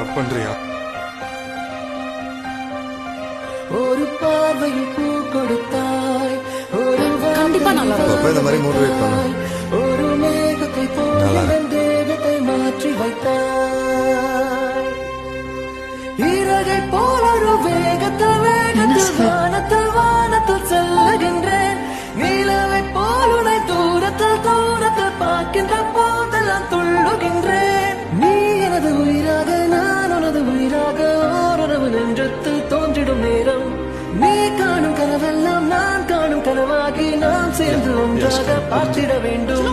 Love பண்றியா? ஒரு பார்வையில் பூ கொடுத்தாய், ஒரு கண்டிப்பா நல்லா இருக்கும். இந்த மாதிரி மோட்டிவேட் பண்ண ஒரு மேகத்தை போல தேகத்தை மாற்றி வைத்தாய். இறகை போல ஒரு வேகத்தில் வானத்தில் வானத்தில் செல்லுகின்றேன். நிலவை போல் உனை தூரத்தில் தூரத்தில் பார்க்கின்ற போதெல்லாம் துள்ளுகின்றேன். நீ எனது உயிராக நான் உனது உயிராக ஓரளவு நெஞ்சத்தில் தோன்றிடும் நேரம். நீ காணும் கனவெல்லாம் நான் காணும் கனவாகி நாம் சேர்ந்து ஒன்றாக பார்த்திட வேண்டும்.